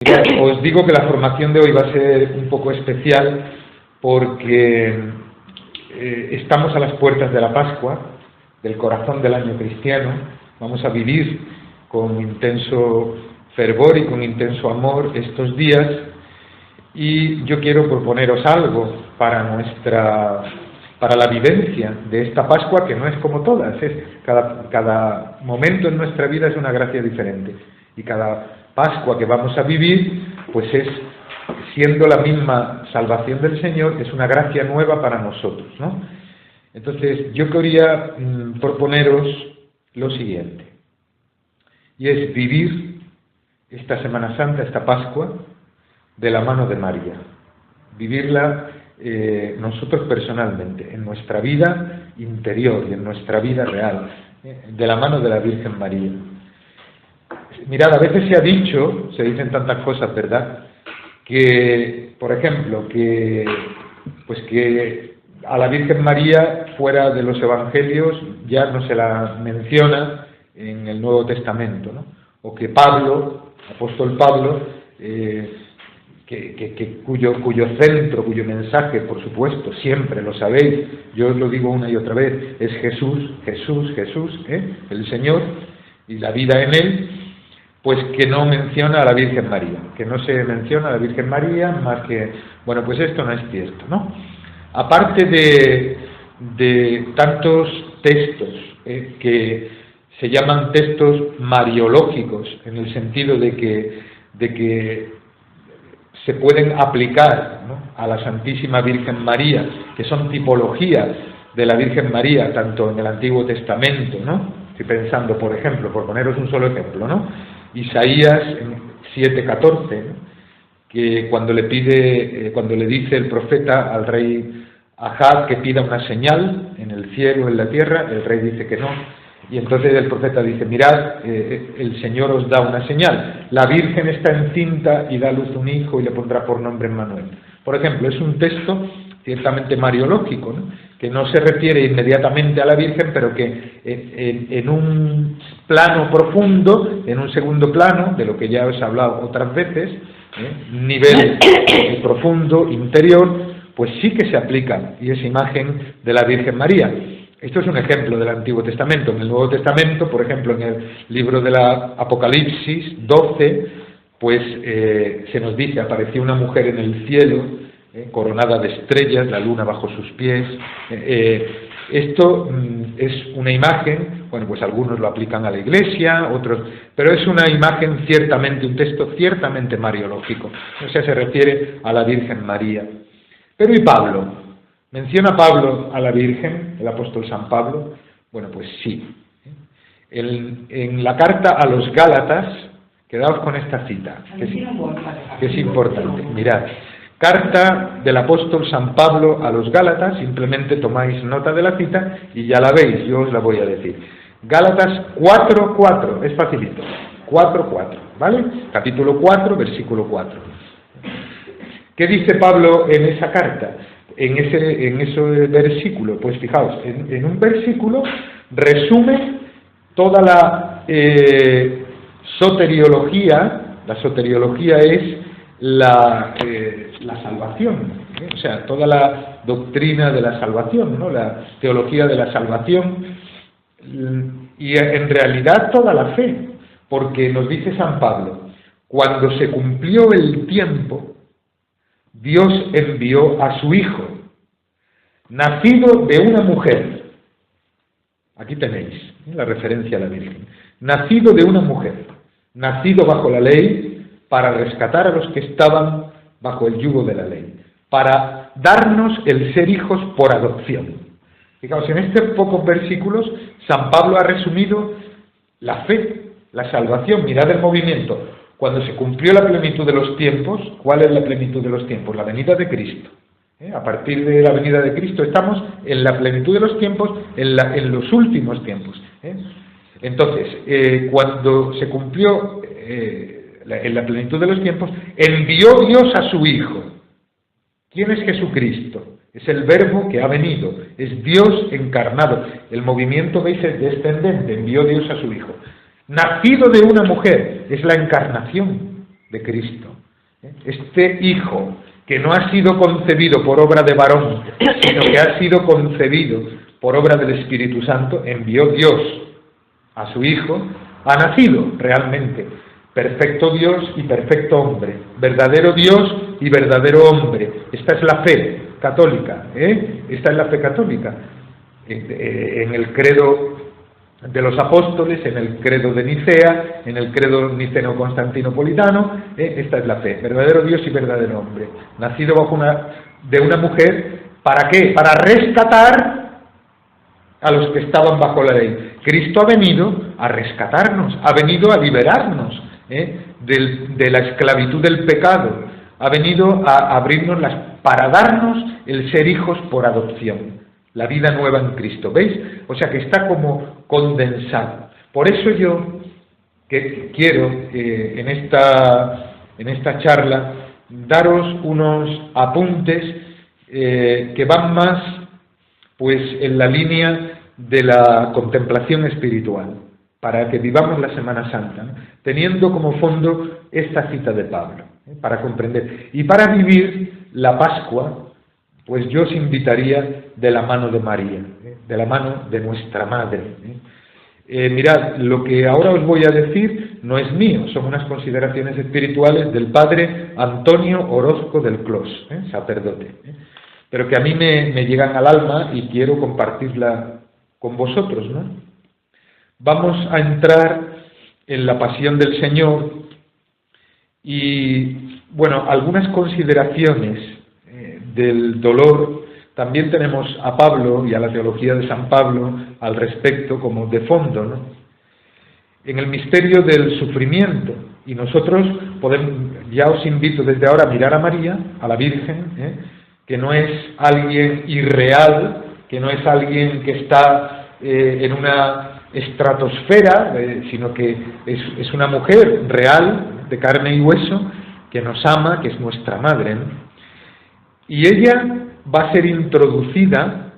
Mira, os digo que la formación de hoy va a ser un poco especial porque estamos a las puertas de la Pascua, del corazón del año cristiano. Vamos a vivir con intenso fervor y con intenso amor estos días, y yo quiero proponeros algo para la vivencia de esta Pascua, que no es como todas, cada momento en nuestra vida es una gracia diferente, y cada Pascua que vamos a vivir, pues es, siendo la misma salvación del Señor, es una gracia nueva para nosotros, ¿no? Entonces, yo quería proponeros lo siguiente, y es vivir esta Semana Santa, esta Pascua, de la mano de María, vivirla nosotros personalmente, en nuestra vida interior y en nuestra vida real, de la mano de la Virgen María. Mirad, a veces se dicen tantas cosas, ¿verdad?, que, por ejemplo, que a la Virgen María, fuera de los Evangelios, ya no se la menciona en el Nuevo Testamento, ¿no? O que Pablo, apóstol Pablo, cuyo centro, cuyo mensaje, por supuesto, siempre lo sabéis, yo os lo digo una y otra vez, es Jesús, el Señor, y la vida en Él, pues que no menciona a la Virgen María, que no se menciona a la Virgen María más que, bueno, pues esto no es cierto, ¿no? Aparte de tantos textos que se llaman textos mariológicos, en el sentido de que se pueden aplicar, ¿no?, a la Santísima Virgen María, que son tipologías de la Virgen María, tanto en el Antiguo Testamento, ¿no? Estoy pensando, por ejemplo, por poneros un solo ejemplo, ¿no?, Isaías 7:14, ¿no?, que cuando le dice el profeta al rey Ahab que pida una señal en el cielo, en la tierra, el rey dice que no, y entonces el profeta dice: mirad, el Señor os da una señal, la Virgen está encinta y da a luz un hijo y le pondrá por nombre Emmanuel. Por ejemplo, es un texto ciertamente mariológico, ¿no?, que no se refiere inmediatamente a la Virgen, pero que en un plano profundo, en un segundo plano, de lo que ya os he hablado otras veces, nivel profundo, interior, pues sí que se aplica, y es imagen de la Virgen María. Esto es un ejemplo del Antiguo Testamento. En el Nuevo Testamento, por ejemplo, en el libro de la Apocalipsis 12, pues se nos dice: apareció una mujer en el cielo, coronada de estrellas, la luna bajo sus pies. Esto es una imagen, bueno, pues algunos lo aplican a la Iglesia, otros, pero es una imagen ciertamente, un texto ciertamente mariológico, o sea, se refiere a la Virgen María. Pero ¿y Pablo? ¿Menciona Pablo a la Virgen, el apóstol San Pablo? Bueno, pues sí. En la carta a los Gálatas, quedaos con esta cita, que es importante. Mirad, carta del apóstol San Pablo a los Gálatas, simplemente tomáis nota de la cita y ya la veis, yo os la voy a decir. Gálatas 4:4, es facilito, 4:4, ¿vale? Capítulo 4, versículo 4. ¿Qué dice Pablo en esa carta? En ese versículo, pues fijaos, en un versículo resume toda la soteriología. La soteriología es la salvación, o sea, toda la doctrina de la salvación, ¿no?, la teología de la salvación, y en realidad toda la fe, porque nos dice San Pablo: cuando se cumplió el tiempo, Dios envió a su Hijo, nacido de una mujer. Aquí tenéis la referencia a la Virgen. Nacido de una mujer, nacido bajo la ley, para rescatar a los que estaban bajo el yugo de la ley, para darnos el ser hijos por adopción. Fijaos, en estos pocos versículos San Pablo ha resumido la fe, la salvación. Mirad el movimiento. Cuando se cumplió la plenitud de los tiempos, ¿cuál es la plenitud de los tiempos? La venida de Cristo. A partir de la venida de Cristo estamos en la plenitud de los tiempos, en los últimos tiempos. Entonces, cuando se cumplió en la plenitud de los tiempos, envió Dios a su Hijo. ¿Quién es Jesucristo? Es el Verbo que ha venido, es Dios encarnado. El movimiento, veis, es descendente, envió Dios a su Hijo. Nacido de una mujer, es la encarnación de Cristo. Este Hijo, que no ha sido concebido por obra de varón, sino que ha sido concebido por obra del Espíritu Santo, envió Dios a su Hijo, ha nacido realmente perfecto Dios y perfecto hombre, verdadero Dios y verdadero hombre. Esta es la fe católica, esta es la fe católica. En el credo de los apóstoles, en el credo de Nicea, en el credo niceno-constantinopolitano, esta es la fe, verdadero Dios y verdadero hombre, nacido de una mujer, ¿para qué? Para rescatar a los que estaban bajo la ley. Cristo ha venido a rescatarnos, ha venido a liberarnos de la esclavitud del pecado, ha venido a abrirnos para darnos el ser hijos por adopción, la vida nueva en Cristo, ¿veis? O sea que está como condensado. Por eso yo que quiero en esta charla daros unos apuntes que van más pues en la línea de la contemplación espiritual, para que vivamos la Semana Santa, ¿no? Teniendo como fondo esta cita de Pablo, para comprender. Y para vivir la Pascua, pues yo os invitaría de la mano de María, de la mano de nuestra Madre. Mirad, lo que ahora os voy a decir no es mío, son unas consideraciones espirituales del padre Antonio Orozco del Clos, sacerdote, pero que a mí me llegan al alma y quiero compartirla con vosotros, ¿no? Vamos a entrar en la pasión del Señor y, bueno, algunas consideraciones del dolor. También tenemos a Pablo y a la teología de San Pablo al respecto como de fondo, ¿no? En el misterio del sufrimiento, y nosotros ya os invito desde ahora a mirar a María, a la Virgen, que no es alguien irreal, que no es alguien que está en una estratosfera, sino que es una mujer real, de carne y hueso, que nos ama, que es nuestra madre, ¿no? Y ella va a ser introducida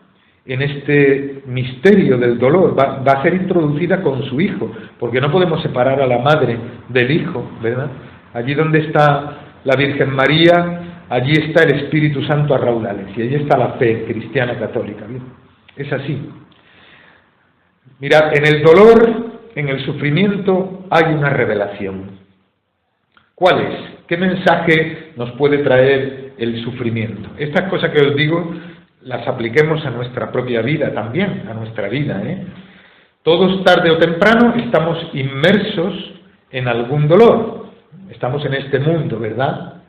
en este misterio del dolor, va a ser introducida con su hijo, porque no podemos separar a la madre del hijo, ¿verdad? Allí donde está la Virgen María, allí está el Espíritu Santo a raudales, y allí está la fe cristiana católica, ¿bien? Es así. Mirad, en el dolor, en el sufrimiento, hay una revelación. ¿Cuál es? ¿Qué mensaje nos puede traer el sufrimiento? Estas cosas que os digo las apliquemos a nuestra propia vida también, a nuestra vida, Todos tarde o temprano estamos inmersos en algún dolor. Estamos en este mundo, ¿verdad?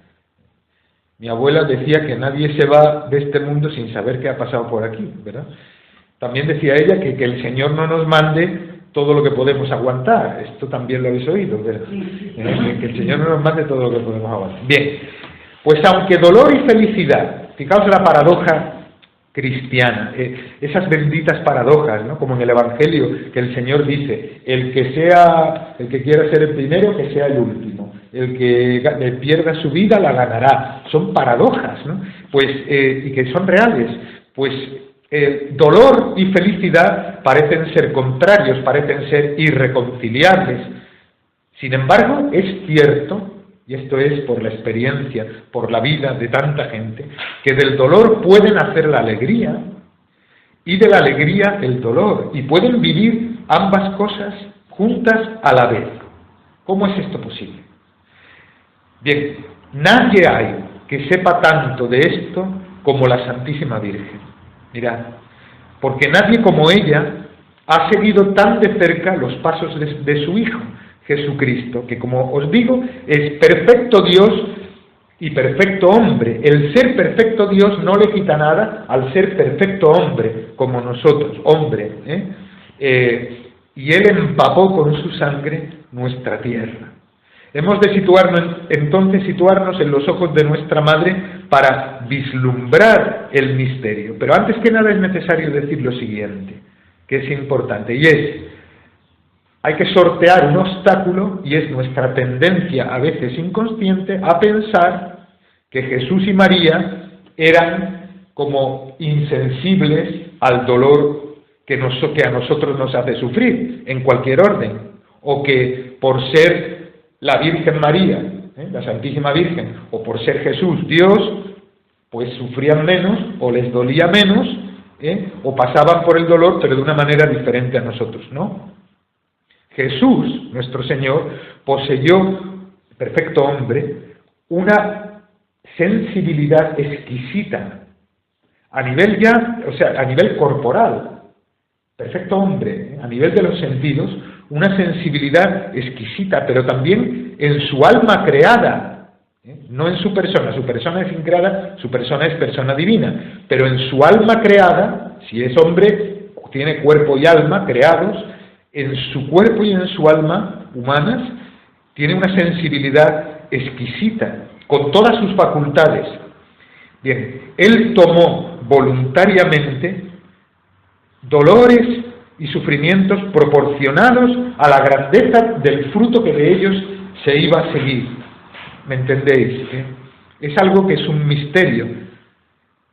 Mi abuela decía que nadie se va de este mundo sin saber qué ha pasado por aquí, ¿verdad? También decía ella que el Señor no nos mande todo lo que podemos aguantar. Esto también lo habéis oído, ¿verdad? Que el Señor no nos mande todo lo que podemos aguantar. Bien, pues aunque dolor y felicidad, fijaos la paradoja cristiana, esas benditas paradojas, ¿no? Como en el Evangelio, que el Señor dice, el que quiera ser el primero, que sea el último, el que pierda su vida la ganará. Son paradojas, ¿no? Pues, y que son reales. Pues dolor y felicidad parecen ser contrarios, parecen ser irreconciliables. Sin embargo, es cierto, y esto es por la experiencia, por la vida de tanta gente, que del dolor puede nacer la alegría y de la alegría el dolor, y pueden vivir ambas cosas juntas a la vez. ¿Cómo es esto posible? Bien, nadie hay que sepa tanto de esto como la Santísima Virgen. Mirad, porque nadie como ella ha seguido tan de cerca los pasos de su Hijo, Jesucristo, que como os digo, es perfecto Dios y perfecto hombre. El ser perfecto Dios no le quita nada al ser perfecto hombre, como nosotros, hombre. Y Él empapó con su sangre nuestra tierra. Hemos de situarnos en los ojos de nuestra Madre para vislumbrar el misterio. Pero antes que nada es necesario decir lo siguiente, que es importante, y es, hay que sortear un obstáculo, y es nuestra tendencia, a veces inconsciente, a pensar que Jesús y María eran como insensibles al dolor que a nosotros nos hace sufrir, en cualquier orden, o que por ser la Virgen María la Santísima Virgen, o por ser Jesús Dios, pues sufrían menos, o les dolía menos, o pasaban por el dolor, pero de una manera diferente a nosotros, ¿no? Jesús, nuestro Señor, poseyó, perfecto hombre, una sensibilidad exquisita, a nivel ya, o sea, a nivel corporal, perfecto hombre, a nivel de los sentidos, una sensibilidad exquisita, pero también en su alma creada, no en su persona es increada, su persona es persona divina, pero en su alma creada, si es hombre, tiene cuerpo y alma creados, en su cuerpo y en su alma humanas, tiene una sensibilidad exquisita, con todas sus facultades. Bien, él tomó voluntariamente dolores y sufrimientos proporcionados a la grandeza del fruto que de ellos se iba a seguir. ¿Me entendéis? Es algo que es un misterio.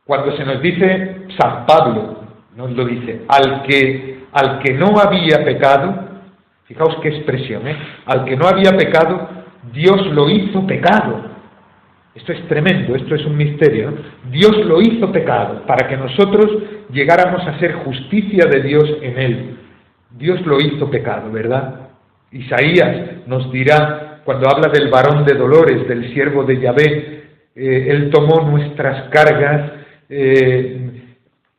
Cuando se nos dice, San Pablo nos lo dice, al que no había pecado, fijaos qué expresión, al que no había pecado, Dios lo hizo pecado. Esto es tremendo, esto es un misterio, ¿no? Dios lo hizo pecado para que nosotros llegáramos a ser justicia de Dios en él. Dios lo hizo pecado, ¿verdad? Isaías nos dirá, cuando habla del varón de dolores, del siervo de Yahvé, él tomó nuestras cargas,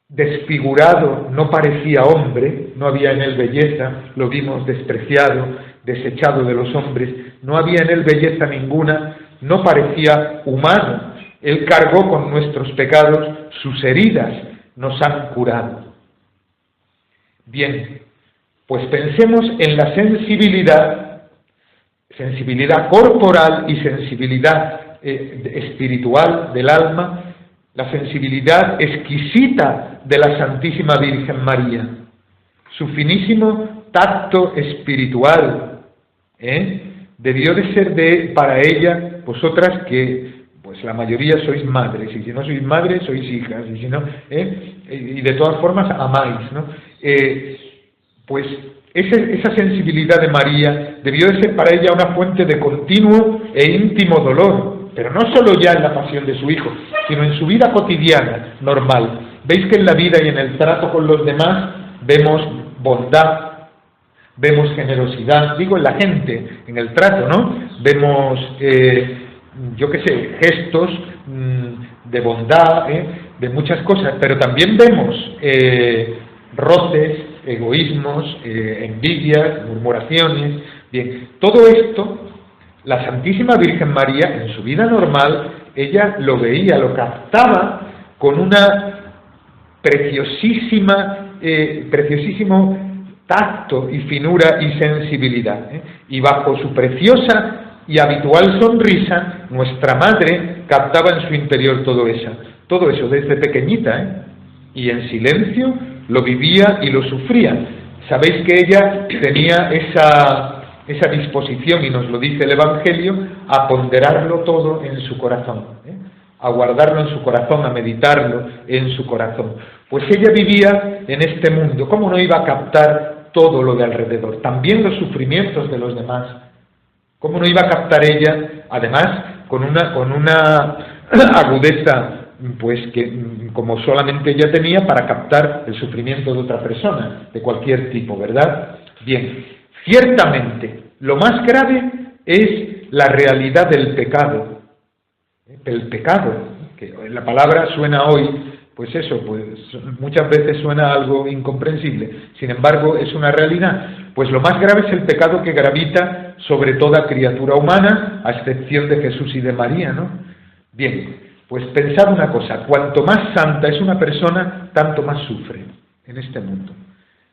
desfigurado, no parecía hombre, no había en él belleza, lo vimos despreciado, desechado de los hombres, no había en él belleza ninguna, no parecía humano, él cargó con nuestros pecados, sus heridas nos han curado. Bien, pues pensemos en la sensibilidad corporal y sensibilidad espiritual del alma, la sensibilidad exquisita de la Santísima Virgen María, su finísimo tacto espiritual, debió de ser para ella, vosotras que, pues la mayoría sois madres, y si no sois madres, sois hijas, y si no, y de todas formas amáis, ¿no? Pues esa sensibilidad de María debió de ser para ella una fuente de continuo e íntimo dolor, pero no solo ya en la pasión de su Hijo, sino en su vida cotidiana, normal. Veis que en la vida y en el trato con los demás vemos bondad, vemos generosidad, digo en la gente, en el trato, ¿no? Vemos, yo qué sé, gestos de bondad, de muchas cosas, pero también vemos roces, egoísmos, envidias, murmuraciones. Bien, todo esto, la Santísima Virgen María, en su vida normal, ella lo veía, lo captaba con una preciosísimo tacto y finura y sensibilidad, y bajo su preciosa y habitual sonrisa, nuestra madre captaba en su interior todo eso desde pequeñita, y en silencio lo vivía y lo sufría. Sabéis que ella tenía esa disposición, y nos lo dice el Evangelio, a ponderarlo todo en su corazón, a guardarlo en su corazón, a meditarlo en su corazón. Pues ella vivía en este mundo, ¿cómo no iba a captar todo lo de alrededor? También los sufrimientos de los demás. ¿Cómo no iba a captar ella, además, con una agudeza, pues que como solamente ella tenía para captar el sufrimiento de otra persona, de cualquier tipo, ¿verdad? Bien, ciertamente, lo más grave es la realidad del pecado. El pecado, que la palabra suena hoy, pues eso, pues muchas veces suena algo incomprensible, sin embargo es una realidad. Pues lo más grave es el pecado que gravita sobre toda criatura humana, a excepción de Jesús y de María, ¿no? Bien, pues pensad una cosa, cuanto más santa es una persona, tanto más sufre en este mundo.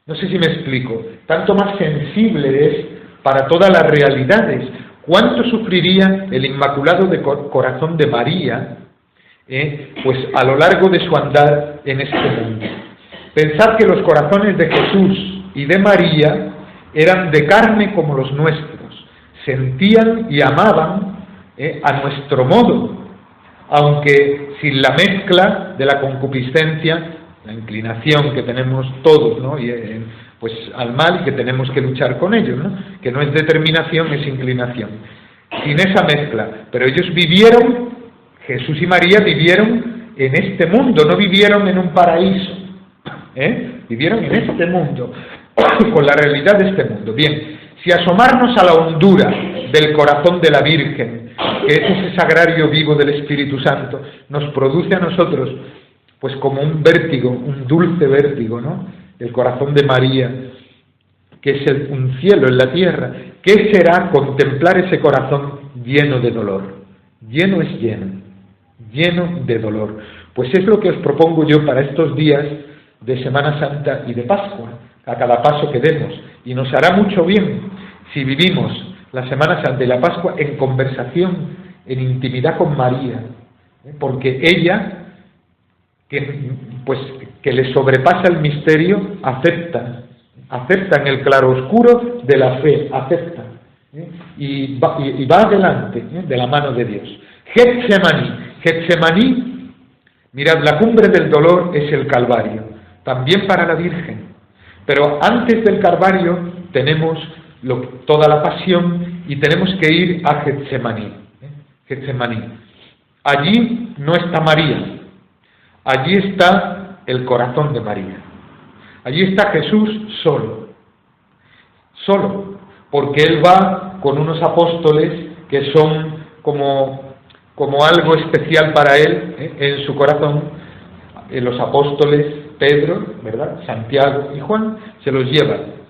No sé si me explico, tanto más sensible es para todas las realidades. ¿Cuánto sufriría el Inmaculado Corazón de María, pues a lo largo de su andar en este mundo? Pensad que los corazones de Jesús y de María eran de carne como los nuestros, sentían y amaban a nuestro modo, aunque sin la mezcla de la concupiscencia, la inclinación que tenemos todos, ¿no? Pues al mal, y que tenemos que luchar con ello, ¿no? Que no es determinación, es inclinación. sin esa mezcla. Pero ellos vivieron, Jesús y María vivieron en este mundo, no vivieron en un paraíso, vivieron en este mundo, con la realidad de este mundo. Bien, si asomarnos a la hondura del corazón de la Virgen, que es ese sagrario vivo del Espíritu Santo, nos produce a nosotros, pues como un vértigo, un dulce vértigo, ¿no? El corazón de María, que es un cielo en la tierra. ¿Qué será contemplar ese corazón lleno de dolor? Lleno es lleno de dolor. Pues es lo que os propongo yo para estos días de Semana Santa y de Pascua, a cada paso que demos. Y nos hará mucho bien si vivimos la Semana Santa y la Pascua en conversación, en intimidad con María, porque ella, que le sobrepasa el misterio, aceptan el claroscuro de la fe, aceptan, y va adelante, de la mano de Dios. Getsemaní, mirad, la cumbre del dolor es el Calvario, también para la Virgen, pero antes del Calvario tenemos toda la pasión y tenemos que ir a Getsemaní. Allí no está María, allí está el corazón de María. Allí está Jesús solo, porque Él va con unos apóstoles que son como algo especial para Él, en su corazón. Los apóstoles, Pedro, ¿verdad?, Santiago y Juan, se los llevan.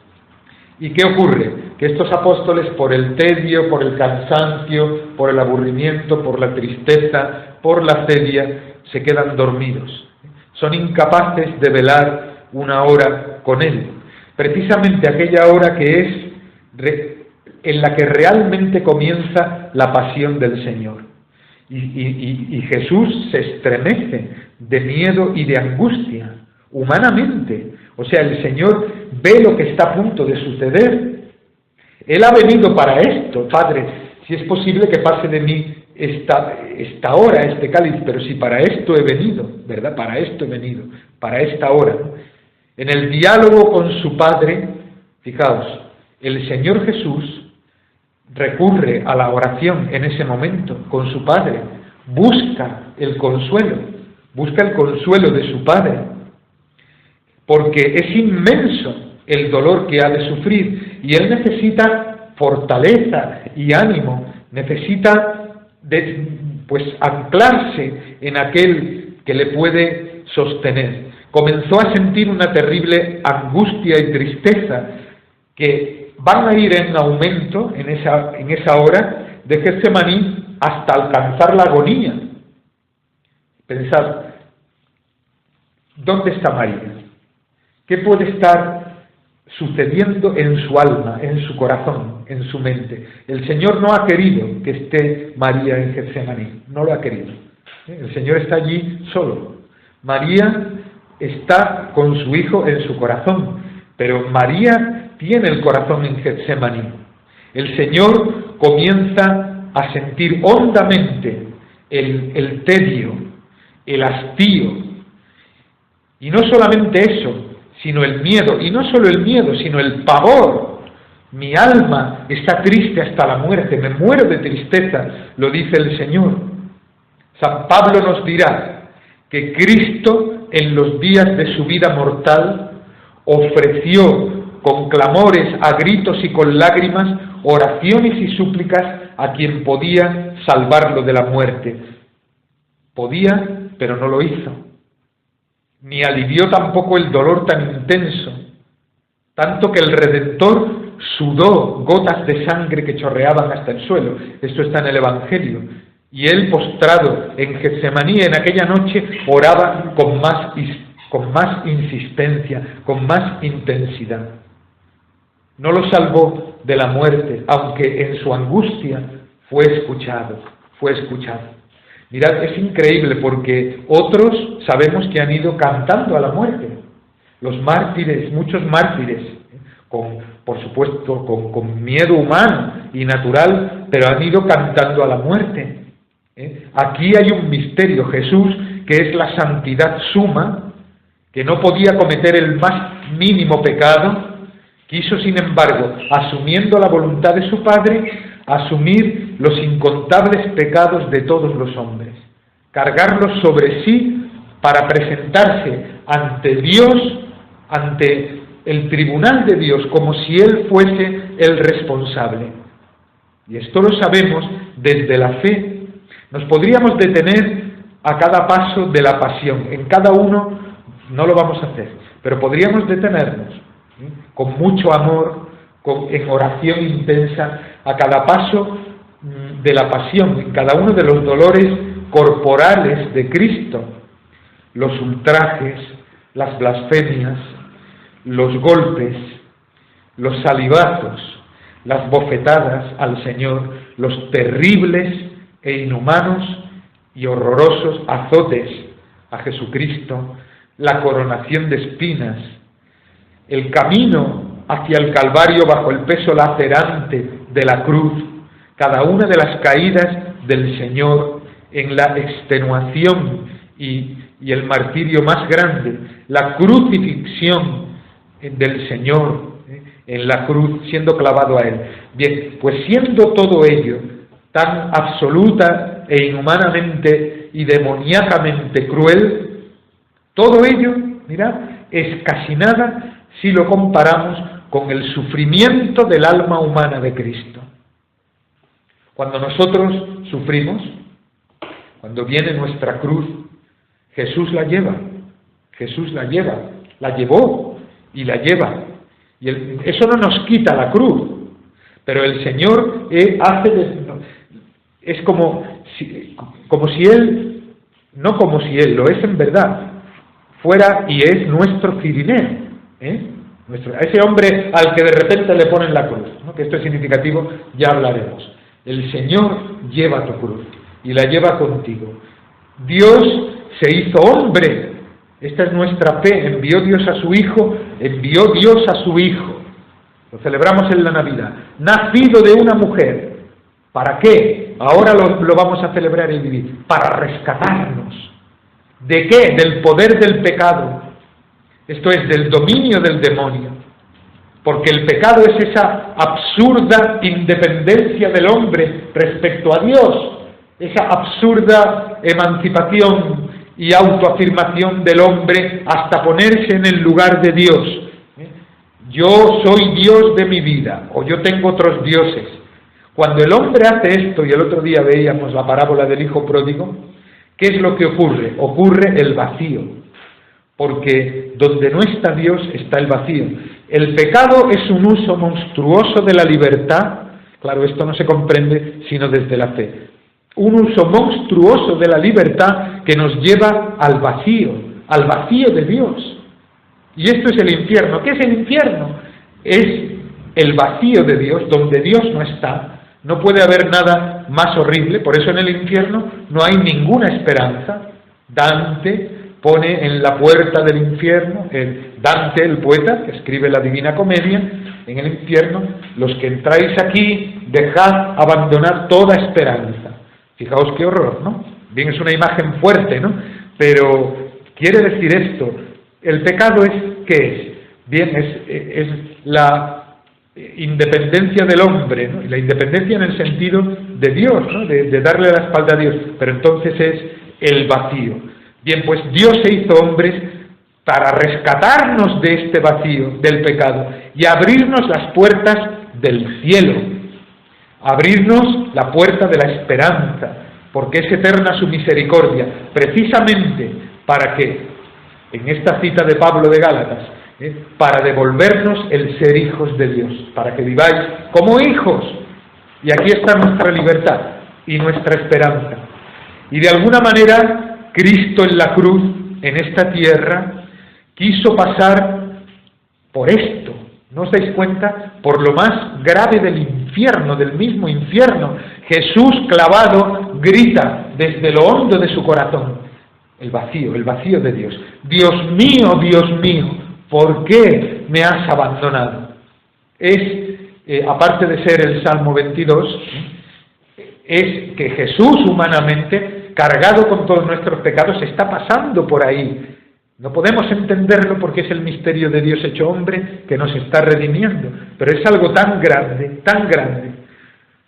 ¿Y qué ocurre? Que estos apóstoles, por el tedio, por el cansancio, por el aburrimiento, por la tristeza, por la sedia, se quedan dormidos. Son incapaces de velar una hora con Él, precisamente aquella hora que es en la que realmente comienza la pasión del Señor. Y Jesús se estremece de miedo y de angustia, humanamente. O sea, el Señor ve lo que está a punto de suceder. Él ha venido para esto. Padre, si es posible que pase de mí esta hora, este cáliz, pero si para esto he venido, ¿verdad? Para esto he venido, para esta hora. En el diálogo con su Padre, fijaos, el Señor Jesús recurre a la oración en ese momento con su Padre, busca el consuelo de su Padre, porque es inmenso el dolor que ha de sufrir y Él necesita fortaleza y ánimo, necesita anclarse en aquel que le puede sostener. Comenzó a sentir una terrible angustia y tristeza que van a ir en aumento en esa hora de Getsemaní hasta alcanzar la agonía. Pensad, ¿dónde está María? ¿Qué puede estar sucediendo en su alma, en su corazón, en su mente? El Señor no ha querido que esté María en Getsemaní, no lo ha querido. El Señor está allí solo. María está con su Hijo en su corazón, pero María tiene el corazón en Getsemaní. El Señor comienza a sentir hondamente el tedio, el hastío, y no solamente eso, sino el miedo, y no solo el miedo, sino el pavor. Mi alma está triste hasta la muerte, me muero de tristeza, lo dice el Señor. San Pablo nos dirá que Cristo, en los días de su vida mortal, ofreció con clamores, a gritos y con lágrimas, oraciones y súplicas a quien podía salvarlo de la muerte. Podía, pero no lo hizo. Ni alivió tampoco el dolor tan intenso, tanto que el Redentor sudó gotas de sangre que chorreaban hasta el suelo. Esto está en el Evangelio. Y él, postrado en Getsemaní, en aquella noche, oraba con más insistencia, con más intensidad. No lo salvó de la muerte, aunque en su angustia fue escuchado. Mirad, es increíble porque otros sabemos que han ido cantando a la muerte. Los mártires, muchos mártires, por supuesto con miedo humano y natural, pero han ido cantando a la muerte. Aquí hay un misterio. Jesús, que es la santidad suma, que no podía cometer el más mínimo pecado, quiso, sin embargo, asumiendo la voluntad de su Padre, asumir los incontables pecados de todos los hombres, cargarlos sobre sí para presentarse ante Dios, ante el tribunal de Dios, como si Él fuese el responsable. Y esto lo sabemos desde la fe. Nos podríamos detener a cada paso de la pasión. En cada uno no lo vamos a hacer, pero podríamos detenernos con mucho amor, en oración intensa, a cada paso de la pasión, en cada uno de los dolores corporales de Cristo, los ultrajes, las blasfemias, los golpes, los salivazos, las bofetadas al Señor, los terribles e inhumanos y horrorosos azotes a Jesucristo, la coronación de espinas, el camino hacia el Calvario bajo el peso lacerante de la cruz, cada una de las caídas del Señor en la extenuación y el martirio más grande, la crucifixión del Señor en la cruz, siendo clavado a Él. Bien, pues siendo todo ello tan absoluta e inhumanamente y demoníacamente cruel, todo ello, mirad, es casi nada si lo comparamos con el sufrimiento del alma humana de Cristo. Cuando nosotros sufrimos, cuando viene nuestra cruz, Jesús la lleva, la llevó y la lleva. Y eso no nos quita la cruz, pero el Señor es como si Él, no como si Él, lo es en verdad, fuera y es nuestro Cirineo, a ese hombre al que de repente le ponen la cruz, ¿no? Que esto es significativo, ya hablaremos. El Señor lleva tu cruz y la lleva contigo. Dios se hizo hombre, esta es nuestra fe, envió Dios a su Hijo, lo celebramos en la Navidad, nacido de una mujer. ¿Para qué? Ahora lo vamos a celebrar y vivir, para rescatarnos. ¿De qué? Del poder del pecado. Esto es, del dominio del demonio. Porque el pecado es esa absurda independencia del hombre respecto a Dios, esa absurda emancipación y autoafirmación del hombre hasta ponerse en el lugar de Dios. Yo soy Dios de mi vida, o yo tengo otros dioses. Cuando el hombre hace esto, y el otro día veíamos la parábola del hijo pródigo, ¿qué es lo que ocurre? Ocurre el vacío, porque donde no está Dios está el vacío. El pecado es un uso monstruoso de la libertad, claro, esto no se comprende sino desde la fe, un uso monstruoso de la libertad que nos lleva al vacío de Dios. Y esto es el infierno. ¿Qué es el infierno? Es el vacío de Dios, donde Dios no está. No puede haber nada más horrible, por eso en el infierno no hay ninguna esperanza. Dante pone en la puerta del infierno, Dante, el poeta, que escribe la Divina Comedia, en el infierno, los que entráis aquí, dejad, abandonad toda esperanza. Fijaos qué horror, ¿no? Bien, es una imagen fuerte, ¿no? Pero quiere decir esto, el pecado es, ¿qué es? Bien, es la independencia del hombre, ¿no? Y la independencia en el sentido de Dios, ¿no? De darle la espalda a Dios, pero entonces es el vacío. Bien, pues Dios se hizo hombres para rescatarnos de este vacío del pecado y abrirnos las puertas del cielo, abrirnos la puerta de la esperanza, porque es eterna su misericordia, precisamente para que, en esta cita de Pablo de Gálatas, para devolvernos el ser hijos de Dios, para que viváis como hijos. Y aquí está nuestra libertad y nuestra esperanza. Y de alguna manera, Cristo en la cruz, en esta tierra, quiso pasar por esto. ¿No os dais cuenta? Por lo más grave del infierno, del mismo infierno. Jesús clavado grita desde lo hondo de su corazón. El vacío de Dios. Dios mío, ¿por qué me has abandonado? Es, aparte de ser el Salmo 22, es que Jesús humanamente, cargado con todos nuestros pecados, está pasando por ahí. No podemos entenderlo porque es el misterio de Dios hecho hombre que nos está redimiendo, pero es algo tan grande,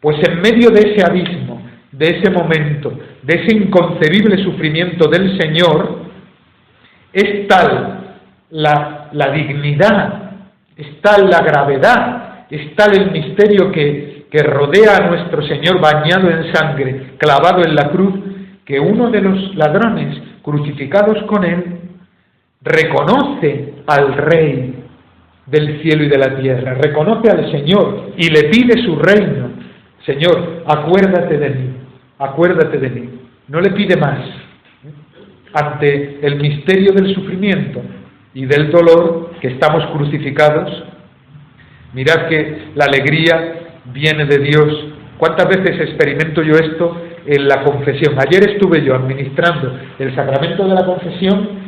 Pues en medio de ese abismo, de ese momento, de ese inconcebible sufrimiento del Señor, es tal la dignidad, es tal la gravedad, es tal el misterio que rodea a nuestro Señor bañado en sangre, clavado en la cruz, que uno de los ladrones crucificados con él reconoce al Rey del cielo y de la tierra, reconoce al Señor y le pide su reino. Señor, acuérdate de mí, acuérdate de mí. No le pide más. Ante el misterio del sufrimiento y del dolor, que estamos crucificados, mirad que la alegría viene de Dios. ¿Cuántas veces experimento yo esto en la confesión? Ayer estuve yo administrando el sacramento de la confesión,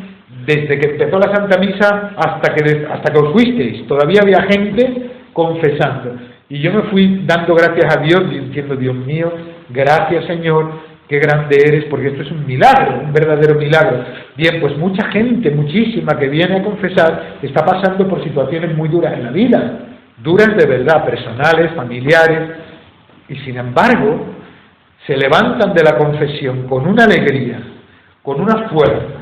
desde que empezó la Santa Misa hasta que os fuisteis. Todavía había gente confesando. Y yo me fui dando gracias a Dios, diciendo, Dios mío, gracias Señor, qué grande eres, porque esto es un milagro, un verdadero milagro. Bien, pues mucha gente, muchísima, que viene a confesar, está pasando por situaciones muy duras en la vida, duras de verdad, personales, familiares, y sin embargo, se levantan de la confesión con una alegría, con una fuerza,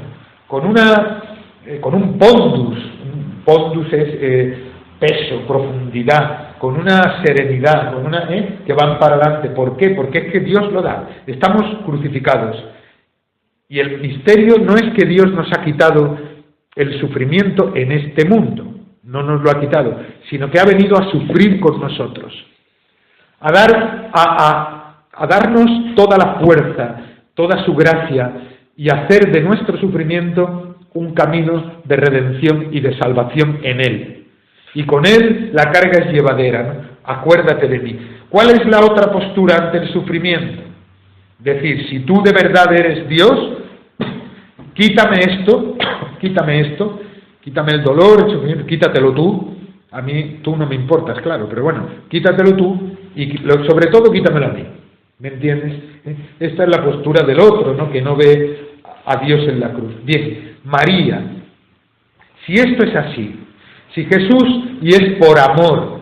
con un pondus. Un pondus es peso, profundidad, con una serenidad, con una que van para adelante. ¿Por qué? Porque es que Dios lo da. Estamos crucificados. Y el misterio no es que Dios nos ha quitado el sufrimiento en este mundo, no nos lo ha quitado, sino que ha venido a sufrir con nosotros, a darnos toda la fuerza, toda su gracia, y hacer de nuestro sufrimiento un camino de redención y de salvación en Él. Y con Él la carga es llevadera, ¿no? Acuérdate de mí. ¿Cuál es la otra postura ante el sufrimiento? Decir, si tú de verdad eres Dios, quítame esto, quítame el dolor, el sufrimiento, quítatelo tú. A mí tú no me importas, claro, pero bueno, quítatelo tú y sobre todo quítamelo a mí. ¿Me entiendes? Esta es la postura del otro, ¿no? Que no ve a Dios en la cruz. Bien, María, si esto es así, si Jesús, y es por amor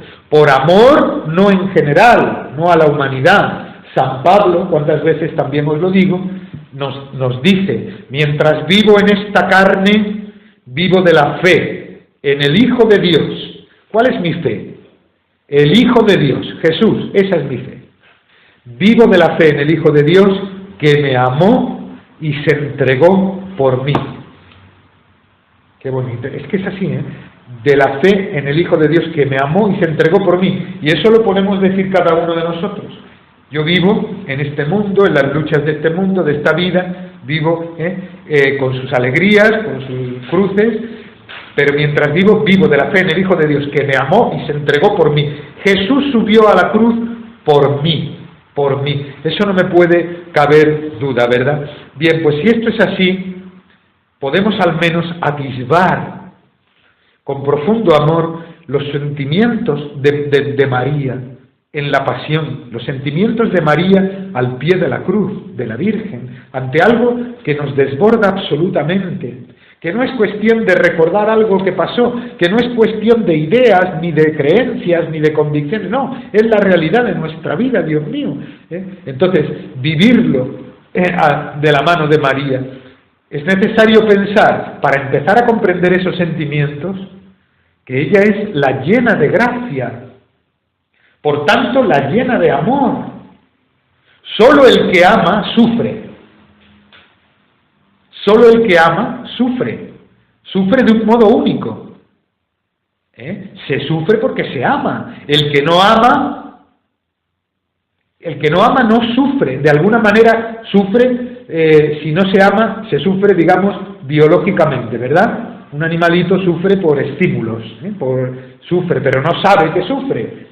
no en general, no a la humanidad. San Pablo, cuántas veces también os lo digo, nos dice, mientras vivo en esta carne, vivo de la fe en el Hijo de Dios. ¿Cuál es mi fe? El Hijo de Dios, Jesús, esa es mi fe. Vivo de la fe en el Hijo de Dios que me amó y se entregó por mí. Qué bonito. Es que es así, ¿eh? De la fe en el Hijo de Dios que me amó y se entregó por mí. Y eso lo podemos decir cada uno de nosotros. Yo vivo en este mundo, en las luchas de este mundo, de esta vida, vivo con sus alegrías, con sus cruces, pero mientras vivo de la fe en el Hijo de Dios que me amó y se entregó por mí. Jesús subió a la cruz por mí. Por mí. Eso no me puede caber duda, ¿verdad? Bien, pues si esto es así, podemos al menos atisbar con profundo amor los sentimientos de María en la pasión, los sentimientos de María al pie de la cruz, de la Virgen, ante algo que nos desborda absolutamente, que no es cuestión de recordar algo que pasó, que no es cuestión de ideas, ni de creencias, ni de convicciones, no, es la realidad de nuestra vida, Dios mío. Entonces, vivirlo de la mano de María, es necesario pensar, para empezar a comprender esos sentimientos, que ella es la llena de gracia, por tanto, la llena de amor. Solo el que ama sufre. Solo el que ama sufre. Sufre de un modo único. Se sufre porque se ama. El que no ama no sufre. De alguna manera sufre, si no se ama, se sufre, digamos, biológicamente, ¿verdad? Un animalito sufre por estímulos, sufre, pero no sabe que sufre,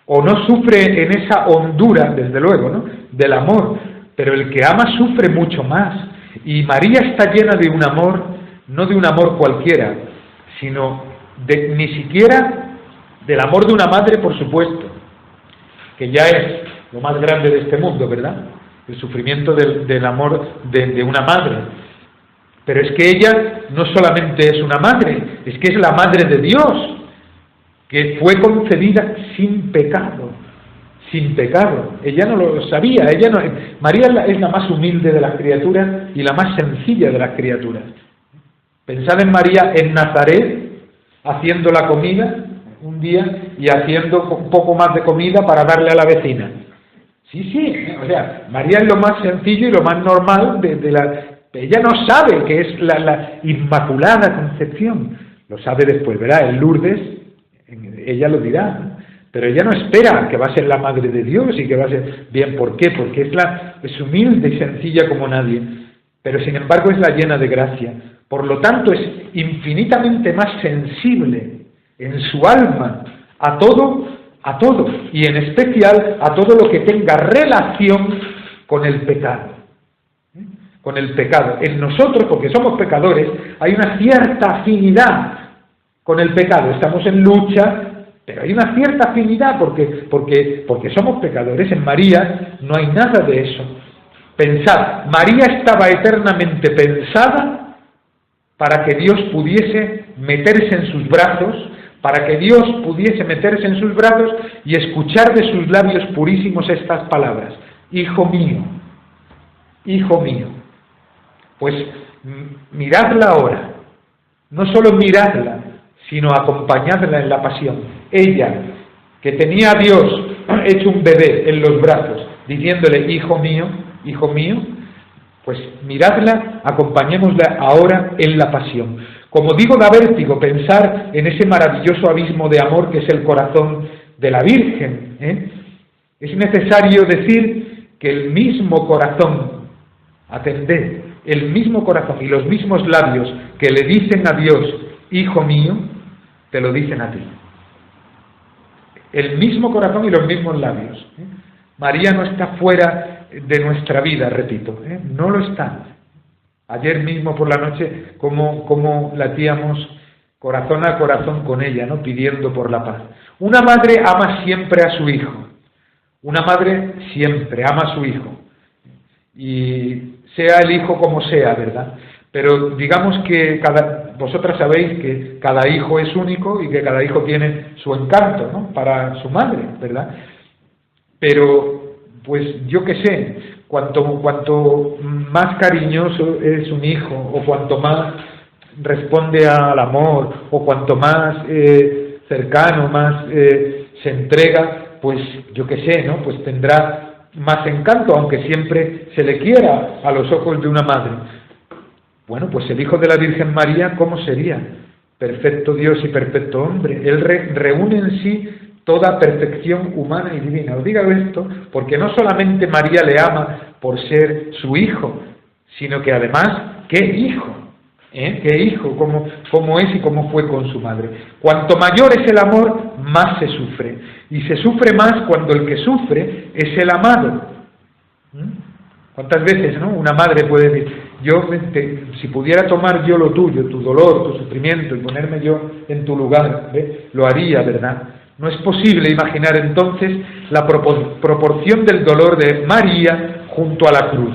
o no sufre en esa hondura, desde luego, ¿no? Del amor, pero el que ama sufre mucho más, y María está llena de un amor, no de un amor cualquiera, sino ni siquiera del amor de una madre, por supuesto, que ya es lo más grande de este mundo, ¿verdad? El sufrimiento del amor de una madre. Pero es que ella no solamente es una madre, es que es la madre de Dios, que fue concebida sin pecado, sin pecado. Ella no lo sabía. María es la más humilde de las criaturas y la más sencilla de las criaturas. Pensad en María en Nazaret, haciendo la comida un día y haciendo un poco más de comida para darle a la vecina. Sí, o sea, María es lo más sencillo y lo más normal de la... Ella no sabe que es la Inmaculada Concepción. Lo sabe después, ¿verdad? En Lourdes, ella lo dirá, ¿no? Pero ella no espera que va a ser la Madre de Dios y que va a ser... Bien, ¿por qué? Porque es humilde y sencilla como nadie, pero sin embargo es la llena de gracia. Por lo tanto, es infinitamente más sensible en su alma a todo, y en especial a todo lo que tenga relación con el pecado. Con el pecado. En nosotros, porque somos pecadores, hay una cierta afinidad con el pecado. Estamos en lucha, pero hay una cierta afinidad porque somos pecadores. En María no hay nada de eso. Pensad, María estaba eternamente pensada para que Dios pudiese meterse en sus brazos, para que Dios pudiese meterse en sus brazos y escuchar de sus labios purísimos estas palabras: Hijo mío, Hijo mío. Pues miradla ahora, no solo miradla, sino acompañadla en la pasión. Ella, que tenía a Dios hecho un bebé en los brazos, diciéndole: Hijo mío, pues miradla, acompañémosla ahora en la pasión. Como digo, da vértigo pensar en ese maravilloso abismo de amor que es el corazón de la Virgen, ¿eh? Es necesario decir que el mismo corazón, atended, el mismo corazón y los mismos labios que le dicen a Dios: Hijo mío, te lo dicen a ti. El mismo corazón y los mismos labios, ¿eh? María no está fuera de nuestra vida, repito, ¿eh? No lo está. Ayer mismo por la noche, como latíamos corazón a corazón con ella, ¿no? Pidiendo por la paz. Una madre ama siempre a su hijo. Una madre siempre ama a su hijo. Y sea el hijo como sea, ¿verdad? Pero digamos que vosotras sabéis que cada hijo es único y que cada hijo tiene su encanto, ¿no? Para su madre, ¿verdad? Pero, pues yo qué sé, cuanto más cariñoso es un hijo, o cuanto más responde al amor, o cuanto más cercano, más se entrega, pues yo qué sé, ¿no? Pues tendrá más encanto, aunque siempre se le quiera a los ojos de una madre. Bueno, pues el Hijo de la Virgen María, ¿cómo sería? Perfecto Dios y perfecto hombre. Él reúne en sí toda perfección humana y divina. Os digo esto porque no solamente María le ama por ser su hijo, sino que además, ¿qué hijo? ¿Qué hijo? ¿Cómo es y cómo fue con su madre? Cuanto mayor es el amor, más se sufre. Y se sufre más cuando el que sufre es el amado. ¿Cuántas veces, no? Una madre puede decir: si pudiera tomar yo lo tuyo, tu dolor, tu sufrimiento, y ponerme yo en tu lugar, ¿ve? Lo haría, ¿verdad? No es posible imaginar entonces la proporción del dolor de María junto a la cruz.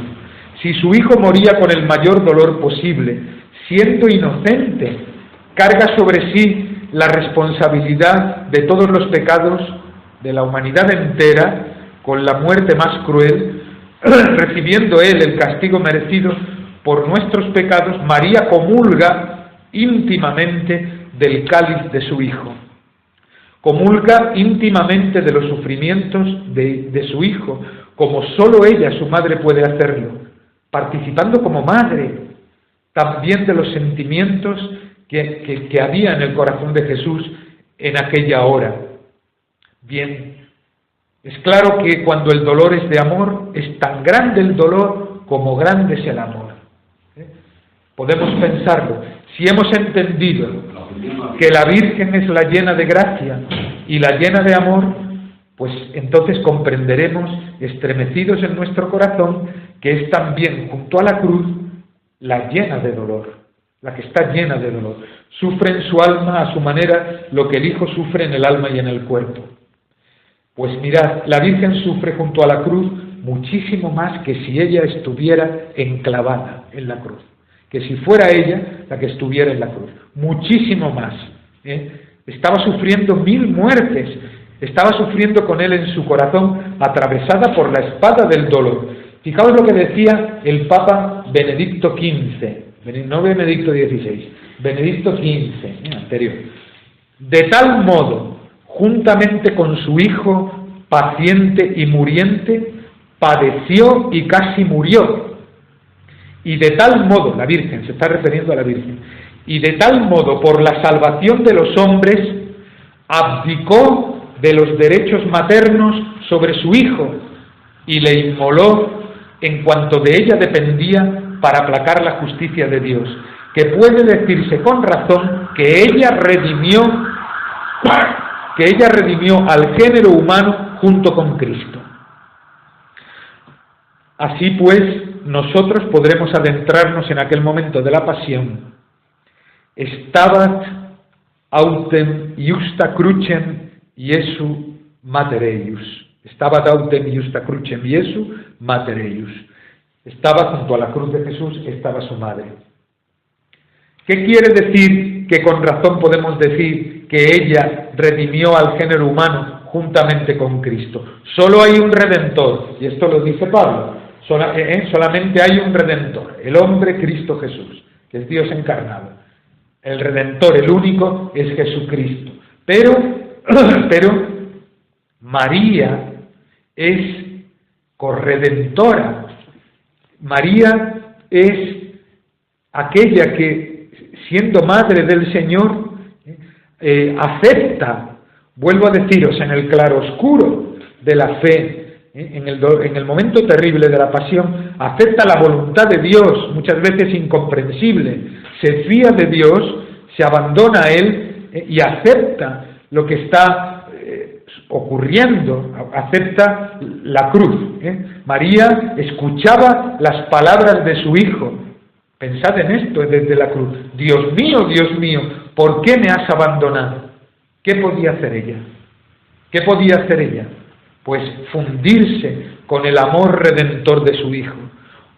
Si su hijo moría con el mayor dolor posible, siendo inocente, carga sobre sí la responsabilidad de todos los pecados de la humanidad entera, con la muerte más cruel, recibiendo él el castigo merecido por nuestros pecados. María comulga íntimamente del cáliz de su hijo. Comulga íntimamente de los sufrimientos de su hijo, como sólo ella, su madre, puede hacerlo, participando como madre también de los sentimientos que había en el corazón de Jesús en aquella hora. Bien, es claro que cuando el dolor es de amor, es tan grande el dolor como grande es el amor. Podemos pensarlo. Si hemos entendido que la Virgen es la llena de gracia y la llena de amor, pues entonces comprenderemos, estremecidos en nuestro corazón, que es también, junto a la cruz, la llena de dolor, la que está llena de dolor. Sufre en su alma a su manera lo que el Hijo sufre en el alma y en el cuerpo. Pues mirad, la Virgen sufre junto a la cruz muchísimo más que si ella estuviera enclavada en la cruz, que si fuera ella la que estuviera en la cruz, muchísimo más. Estaba sufriendo 1000 muertes estaba sufriendo con él en su corazón, atravesada por la espada del dolor. Fijaos lo que decía el Papa Benedicto XV, no Benedicto XVI, Benedicto XV, anterior. De tal modo, juntamente con su Hijo paciente y muriente, padeció y casi murió. Y de tal modo, la Virgen, se está refiriendo a la Virgen, y de tal modo, por la salvación de los hombres, abdicó de los derechos maternos sobre su Hijo y le inmoló en cuanto de ella dependía para aplacar la justicia de Dios, que puede decirse con razón que ella redimió al género humano junto con Cristo. Así pues, nosotros podremos adentrarnos en aquel momento de la pasión. Stabat autem iusta crucem Iesu mater eius. Stabat autem iusta crucem Iesu mater eius. Estaba junto a la cruz de Jesús, estaba su madre. ¿Qué quiere decir que con razón podemos decir que ella redimió al género humano juntamente con Cristo? Solo hay un Redentor, y esto lo dice Pablo. Solamente hay un Redentor, el hombre Cristo Jesús, que es Dios encarnado. El Redentor, el único, es Jesucristo. Pero María es corredentora. María es aquella que, siendo madre del Señor, acepta, vuelvo a deciros, en el claroscuro de la fe, en el momento terrible de la pasión, acepta la voluntad de Dios, muchas veces incomprensible, se fía de Dios, se abandona a Él y acepta lo que está ocurriendo, acepta la cruz. María escuchaba las palabras de su Hijo. Pensad en esto desde la cruz. Dios mío, ¿por qué me has abandonado? ¿Qué podía hacer ella? ¿Qué podía hacer ella? Pues fundirse con el amor redentor de su Hijo,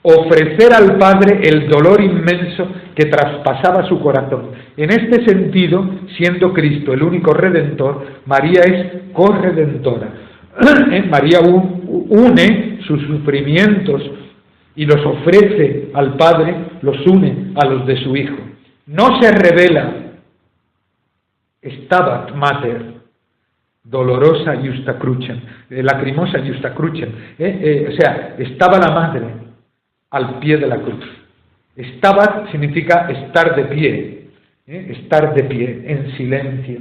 ofrecer al Padre el dolor inmenso que traspasaba su corazón. En este sentido, siendo Cristo el único Redentor, María es corredentora. María une sus sufrimientos y los ofrece al Padre, los une a los de su Hijo. No se revela, Stabat Mater, dolorosa iusta crucem, lacrimosa iusta crucem. O sea, estaba la madre al pie de la cruz. Stabat significa estar de pie, en silencio,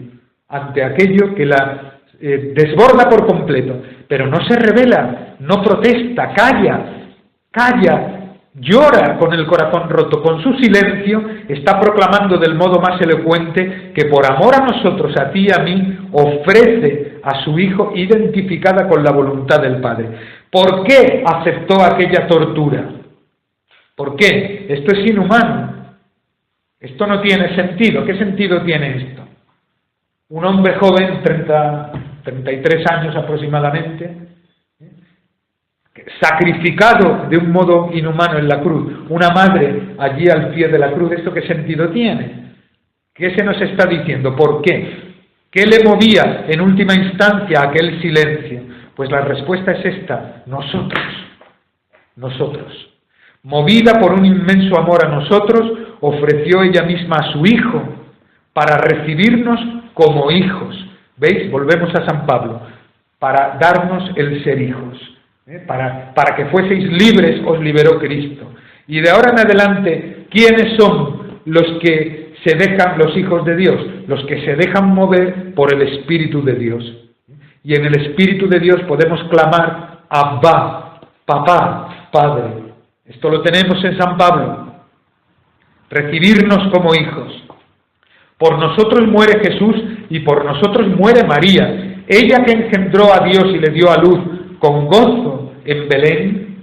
ante aquello que la desborda por completo, pero no se revela, no protesta, calla, llora con el corazón roto. Con su silencio está proclamando del modo más elocuente que por amor a nosotros, a ti y a mí, ofrece a su Hijo identificada con la voluntad del Padre. ¿Por qué aceptó aquella tortura? ¿Por qué? Esto es inhumano. Esto no tiene sentido. ¿Qué sentido tiene esto? Un hombre joven, 33 años aproximadamente, sacrificado de un modo inhumano en la cruz, una madre allí al pie de la cruz, ¿esto qué sentido tiene? ¿Qué se nos está diciendo? ¿Por qué? ¿Qué le movía en última instancia a aquel silencio? Pues la respuesta es esta: nosotros. Movida por un inmenso amor a nosotros, ofreció ella misma a su Hijo para recibirnos como hijos. ¿Veis? Volvemos a San Pablo, para darnos el ser hijos. Para que fueseis libres os liberó Cristo. Y de ahora en adelante, ¿quiénes son los que se dejan, los hijos de Dios? Los que se dejan mover por el Espíritu de Dios. Y en el Espíritu de Dios podemos clamar Abba, Papá, Padre. Esto lo tenemos en San Pablo. Recibirnos como hijos. Por nosotros muere Jesús y por nosotros muere María. Ella que engendró a Dios y le dio a luz con gozo en Belén,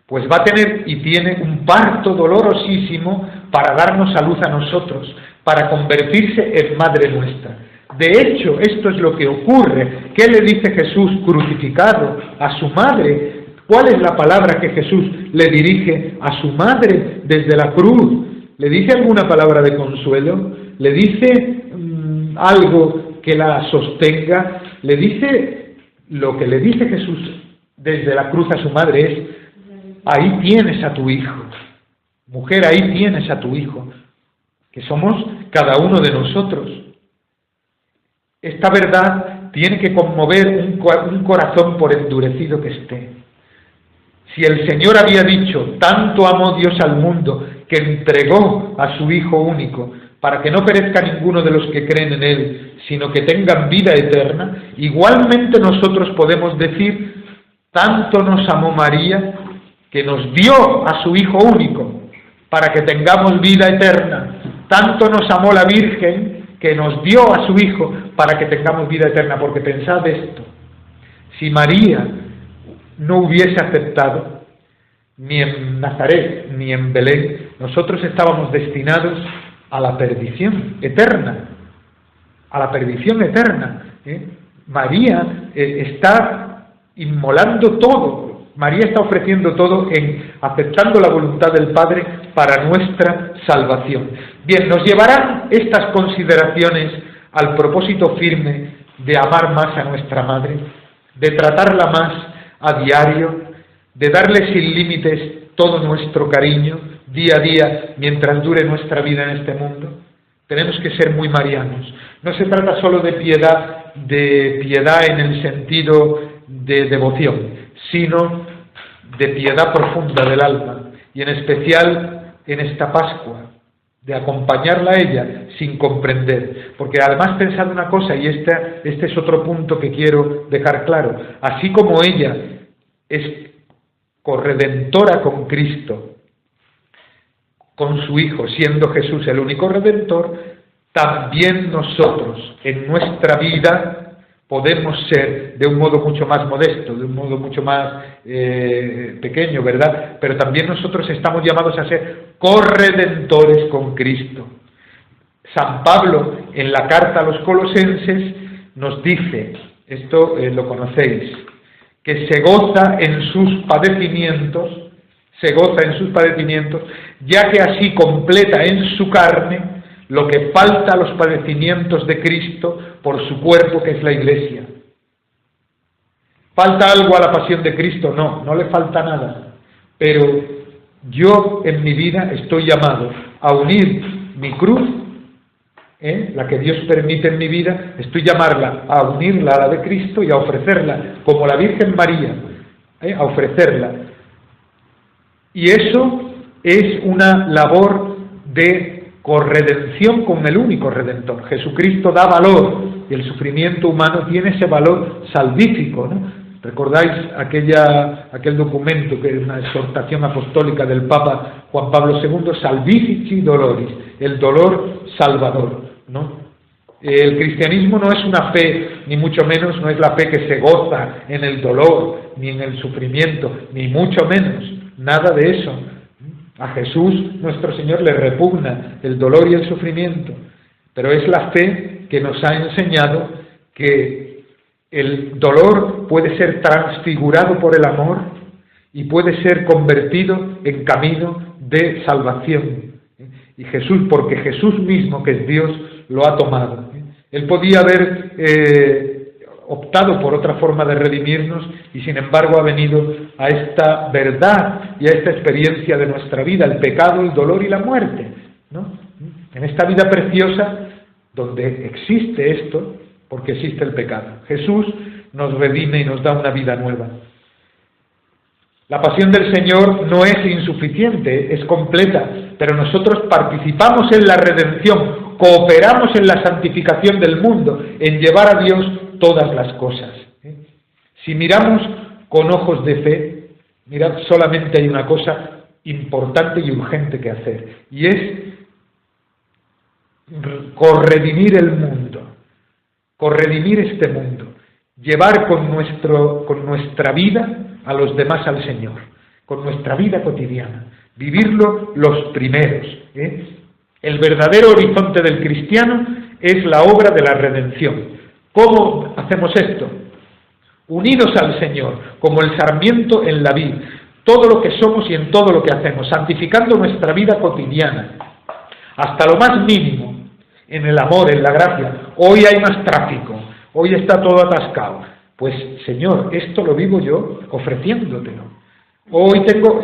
pues va a tener y tiene un parto dolorosísimo para darnos a luz a nosotros, para convertirse en madre nuestra. De hecho, esto es lo que ocurre. ¿Qué le dice Jesús crucificado a su madre? ¿Cuál es la palabra que Jesús le dirige a su madre desde la cruz? ¿Le dice alguna palabra de consuelo? ¿Le dice algo que la sostenga? le dice lo que le dice Jesús desde la cruz a su madre es: ahí tienes a tu hijo, mujer, ahí tienes a tu hijo, que somos cada uno de nosotros. Esta verdad tiene que conmover un corazón por endurecido que esté. Si el Señor había dicho: tanto amó Dios al mundo que entregó a su Hijo único, para que no perezca ninguno de los que creen en Él, sino que tengan vida eterna, igualmente nosotros podemos decir: tanto nos amó María, que nos dio a su Hijo único, para que tengamos vida eterna. Tanto nos amó la Virgen, que nos dio a su Hijo, para que tengamos vida eterna. Porque pensad esto: si María no hubiese aceptado, ni en Nazaret, ni en Belén, nosotros estábamos destinados a la perdición eterna, a la perdición eterna. María está inmolando todo, María está ofreciendo todo, aceptando la voluntad del Padre para nuestra salvación. Bien, nos llevarán estas consideraciones al propósito firme de amar más a nuestra Madre, de tratarla más a diario, de darle sin límites todo nuestro cariño, día a día, mientras dure nuestra vida en este mundo. Tenemos que ser muy marianos. No se trata solo de piedad en el sentido de devoción, sino de piedad profunda del alma, y en especial en esta Pascua, de acompañarla a ella sin comprender. Porque además pensad una cosa, y este es otro punto que quiero dejar claro: así como ella es corredentora con Cristo, con su Hijo, siendo Jesús el único Redentor, también nosotros en nuestra vida podemos ser de un modo mucho más modesto, de un modo mucho más pequeño, ¿verdad? Pero también nosotros estamos llamados a ser corredentores con Cristo. San Pablo, en la carta a los Colosenses, nos dice, esto lo conocéis, que se goza en sus padecimientos, ya que así completa en su carne lo que falta a los padecimientos de Cristo por su cuerpo, que es la Iglesia. ¿Falta algo a la pasión de Cristo? No le falta nada. Pero yo en mi vida estoy llamado a unir mi cruz, la que Dios permite en mi vida, estoy llamarla a unirla a la de Cristo y a ofrecerla, como la Virgen María, a ofrecerla. Y eso es una labor de corredención con el único Redentor. Jesucristo da valor, y el sufrimiento humano tiene ese valor salvífico, ¿no? ¿Recordáis aquel documento que es una exhortación apostólica del Papa Juan Pablo II, Salvifici Doloris, el dolor salvador, ¿no? El cristianismo no es una fe, ni mucho menos no es la fe que se goza en el dolor, ni en el sufrimiento, ni mucho menos, nada de eso. A Jesús, nuestro Señor, le repugna el dolor y el sufrimiento, pero es la fe que nos ha enseñado que el dolor puede ser transfigurado por el amor y puede ser convertido en camino de salvación. Y Jesús, porque Jesús mismo, que es Dios, lo ha tomado. Él podía haber optado por otra forma de redimirnos, y sin embargo ha venido a esta verdad y a esta experiencia de nuestra vida, el pecado, el dolor y la muerte, ¿no? En esta vida preciosa donde existe esto, porque existe el pecado. Jesús nos redime y nos da una vida nueva. La pasión del Señor no es insuficiente, es completa, pero nosotros participamos en la redención, cooperamos en la santificación del mundo, en llevar a Dios todas las cosas. Si miramos con ojos de fe, mirad, solamente hay una cosa importante y urgente que hacer, y es corredimir el mundo, corredimir este mundo, llevar con nuestra vida a los demás al Señor, con nuestra vida cotidiana, vivirlo los primeros. El verdadero horizonte del cristiano es la obra de la redención. ¿Cómo hacemos esto? Unidos al Señor, como el sarmiento en la vid, todo lo que somos y en todo lo que hacemos, santificando nuestra vida cotidiana, hasta lo más mínimo, en el amor, en la gracia. Hoy hay más tráfico, hoy está todo atascado. Pues, Señor, esto lo vivo yo ofreciéndotelo. Hoy tengo,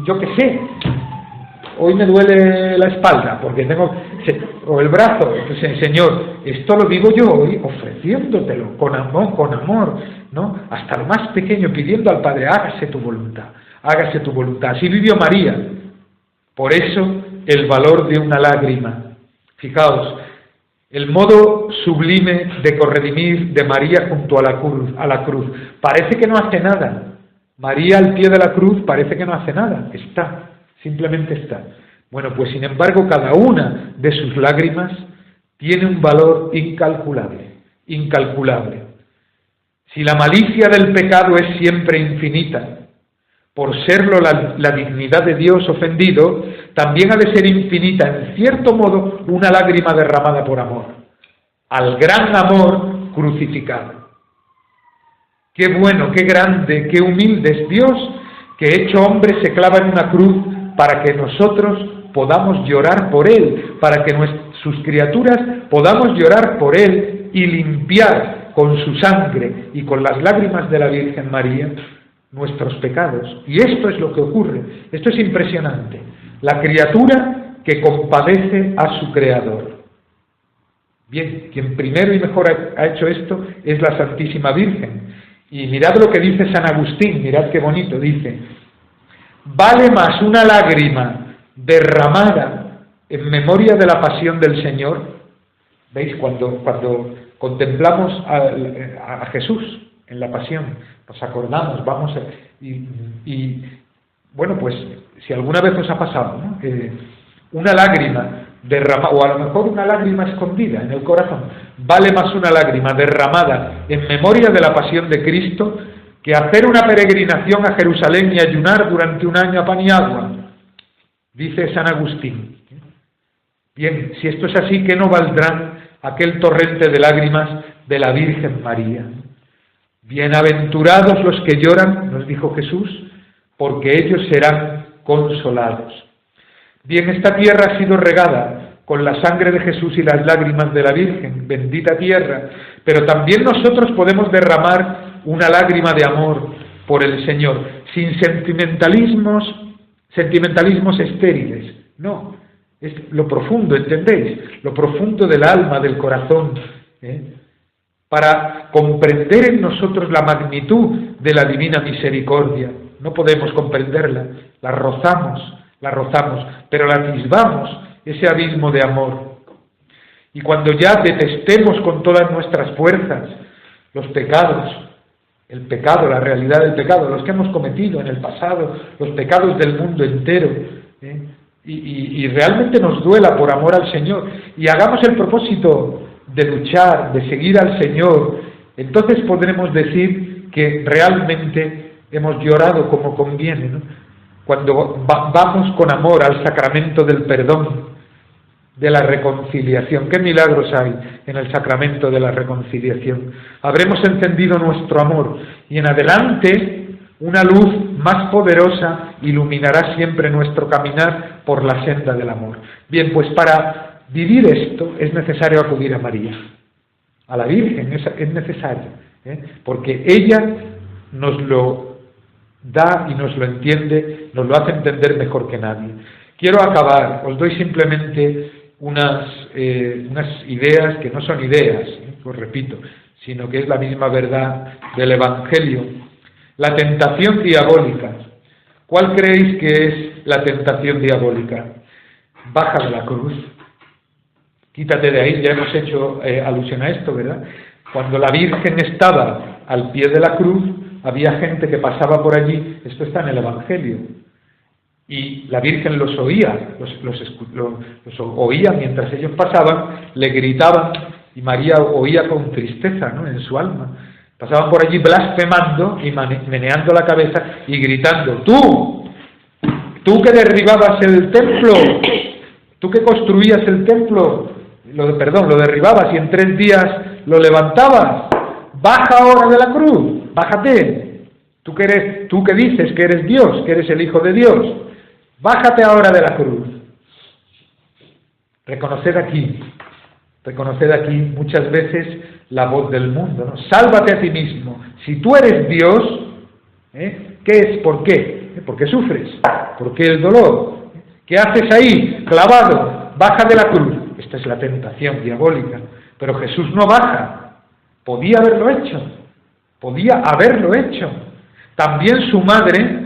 yo qué sé, hoy me duele la espalda porque o el brazo. Entonces, Señor, esto lo vivo yo hoy ofreciéndotelo con amor, ¿no? Hasta lo más pequeño, pidiendo al Padre, hágase tu voluntad, hágase tu voluntad. Así vivió María. Por eso, el valor de una lágrima. Fijaos, el modo sublime de corredimir de María junto a la cruz. Parece que no hace nada. María al pie de la cruz parece que no hace nada. Está, simplemente está. Bueno, pues sin embargo, cada una de sus lágrimas tiene un valor incalculable, incalculable. Si la malicia del pecado es siempre infinita, por serlo la dignidad de Dios ofendido, también ha de ser infinita, en cierto modo, una lágrima derramada por amor, al gran amor crucificado. Qué bueno, qué grande, qué humilde es Dios, que hecho hombre se clava en una cruz para que nosotros podamos llorar por Él, para que sus criaturas podamos llorar por Él y limpiar con su sangre y con las lágrimas de la Virgen María nuestros pecados. Y esto es lo que ocurre. Esto es impresionante. La criatura que compadece a su Creador. Bien, quien primero y mejor ha hecho esto es la Santísima Virgen. Y mirad lo que dice San Agustín, mirad qué bonito, dice: vale más una lágrima derramada en memoria de la pasión del Señor. ¿Veis? Cuando contemplamos a Jesús en la pasión, nos acordamos, bueno, pues si alguna vez os ha pasado, ¿no? Una lágrima derramada, o a lo mejor una lágrima escondida en el corazón, vale más una lágrima derramada en memoria de la pasión de Cristo que hacer una peregrinación a Jerusalén y ayunar durante un año a pan y agua, dice San Agustín. Bien, si esto es así, ¿qué no valdrán aquel torrente de lágrimas de la Virgen María? Bienaventurados los que lloran, nos dijo Jesús, porque ellos serán consolados. Bien, esta tierra ha sido regada con la sangre de Jesús y las lágrimas de la Virgen, bendita tierra, pero también nosotros podemos derramar una lágrima de amor por el Señor, sin sentimentalismos estériles, no, es lo profundo, ¿entendéis? Lo profundo del alma, del corazón, para comprender en nosotros la magnitud de la divina misericordia. No podemos comprenderla, la rozamos, pero la atisbamos, ese abismo de amor. Y cuando ya detestemos con todas nuestras fuerzas los pecados, el pecado, la realidad del pecado, los que hemos cometido en el pasado, los pecados del mundo entero, y realmente nos duela por amor al Señor, y hagamos el propósito de luchar, de seguir al Señor, entonces podremos decir que realmente hemos llorado como conviene, ¿no? Cuando vamos con amor al sacramento del perdón, de la reconciliación. ¿Qué milagros hay en el sacramento de la reconciliación? Habremos encendido nuestro amor y en adelante una luz más poderosa iluminará siempre nuestro caminar por la senda del amor. Bien, pues para vivir esto es necesario acudir a María, a la Virgen, es necesario, porque ella nos lo da y nos lo entiende, nos lo hace entender mejor que nadie. Quiero acabar, os doy simplemente unas ideas que no son ideas, os repito, sino que es la misma verdad del Evangelio. La tentación diabólica. ¿Cuál creéis que es la tentación diabólica? Baja de la cruz. Quítate de ahí, ya hemos hecho alusión a esto, ¿verdad? Cuando la Virgen estaba al pie de la cruz, había gente que pasaba por allí, esto está en el Evangelio, y la Virgen los oía, los oía mientras ellos pasaban, le gritaban, y María oía con tristeza, ¿no?, en su alma. Pasaban por allí blasfemando y meneando la cabeza y gritando: tú que derribabas el templo, tú que construías el templo, lo derribabas y en 3 días lo levantabas, baja ahora de la cruz, bájate, tú que dices que eres Dios, que eres el Hijo de Dios, bájate ahora de la cruz. Reconoced aquí Reconoced aquí muchas veces la voz del mundo, ¿no? Sálvate a ti mismo. Si tú eres Dios, ¿qué es? ¿Por qué? ¿Por qué sufres? ¿Por qué el dolor? ¿Qué haces ahí, clavado? Baja de la cruz. Esta es la tentación diabólica. Pero Jesús no baja. Podía haberlo hecho. Podía haberlo hecho. También su madre,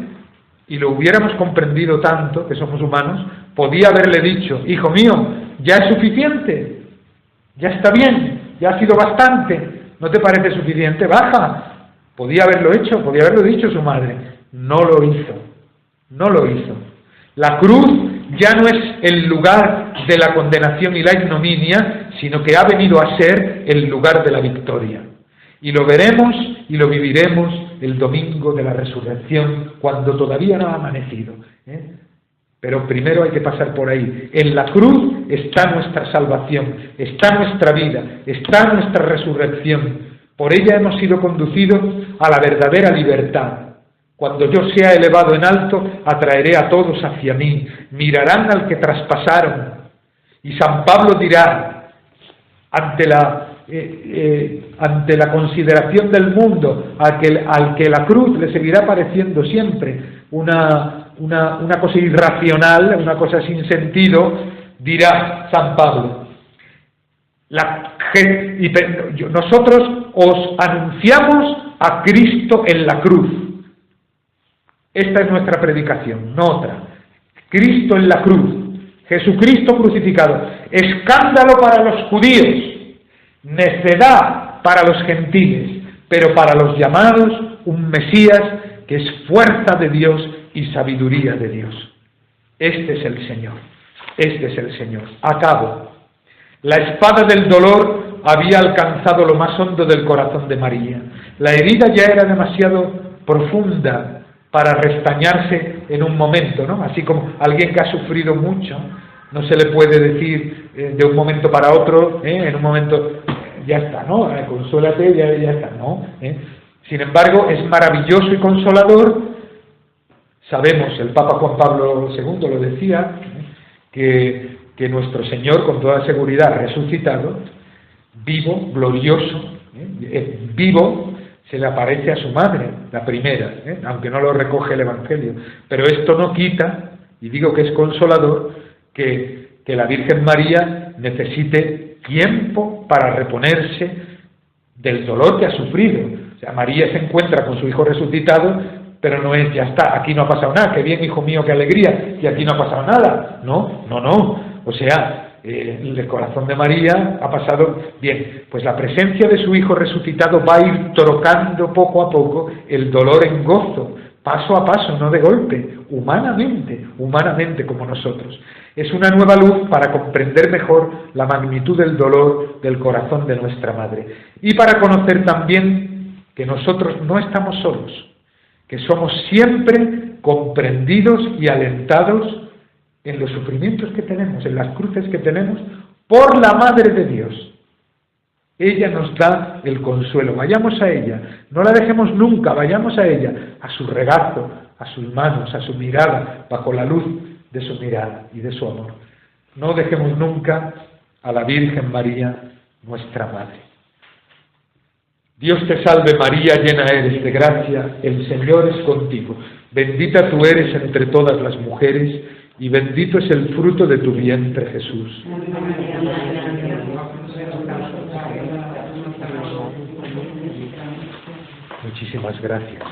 y lo hubiéramos comprendido tanto, que somos humanos, podía haberle dicho: hijo mío, ya es suficiente. Ya está bien, ya ha sido bastante, ¿no te parece suficiente? Baja. Podía haberlo hecho, podía haberlo dicho su madre. No lo hizo, no lo hizo. La cruz ya no es el lugar de la condenación y la ignominia, sino que ha venido a ser el lugar de la victoria. Y lo veremos y lo viviremos el domingo de la resurrección, cuando todavía no ha amanecido, Pero primero hay que pasar por ahí. En la cruz está nuestra salvación, está nuestra vida, está nuestra resurrección. Por ella hemos sido conducidos a la verdadera libertad. Cuando yo sea elevado en alto, atraeré a todos hacia mí. Mirarán al que traspasaron. Y San Pablo dirá, ante la consideración del mundo, al que la cruz le seguirá pareciendo siempre una cosa irracional, una cosa sin sentido, dirá San Pablo: nosotros os anunciamos a Cristo en la cruz. Esta es nuestra predicación, no otra. Cristo en la cruz, Jesucristo crucificado. Escándalo para los judíos, necedad para los gentiles, pero para los llamados un Mesías que es fuerza de Dios y sabiduría de Dios. Este es el Señor, este es el Señor. Acabo. La espada del dolor había alcanzado lo más hondo del corazón de María. La herida ya era demasiado profunda para restañarse en un momento, ¿no? Así como alguien que ha sufrido mucho, no se le puede decir de un momento para otro, en un momento, ya está, ¿no? Consuélate, ya está, ¿no? Sin embargo, es maravilloso y consolador. Sabemos, el Papa Juan Pablo II lo decía, que nuestro Señor, con toda seguridad, resucitado, vivo, glorioso, vivo, se le aparece a su madre, la primera, aunque no lo recoge el Evangelio. Pero esto no quita, y digo que es consolador, que la Virgen María necesite tiempo para reponerse del dolor que ha sufrido. O sea, María se encuentra con su Hijo resucitado, pero no es, ya está, aquí no ha pasado nada, qué bien, hijo mío, qué alegría, y aquí no ha pasado nada. No. O sea, el corazón de María ha pasado bien. Pues la presencia de su Hijo resucitado va a ir trocando poco a poco el dolor en gozo, paso a paso, no de golpe, humanamente como nosotros. Es una nueva luz para comprender mejor la magnitud del dolor del corazón de nuestra Madre. Y para conocer también que nosotros no estamos solos, que somos siempre comprendidos y alentados en los sufrimientos que tenemos, en las cruces que tenemos, por la Madre de Dios. Ella nos da el consuelo, vayamos a ella, no la dejemos nunca, vayamos a ella, a su regazo, a sus manos, a su mirada, bajo la luz de su mirada y de su amor. No dejemos nunca a la Virgen María, nuestra Madre. Dios te salve María, llena eres de gracia, el Señor es contigo. Bendita tú eres entre todas las mujeres, y bendito es el fruto de tu vientre, Jesús. Muchísimas gracias.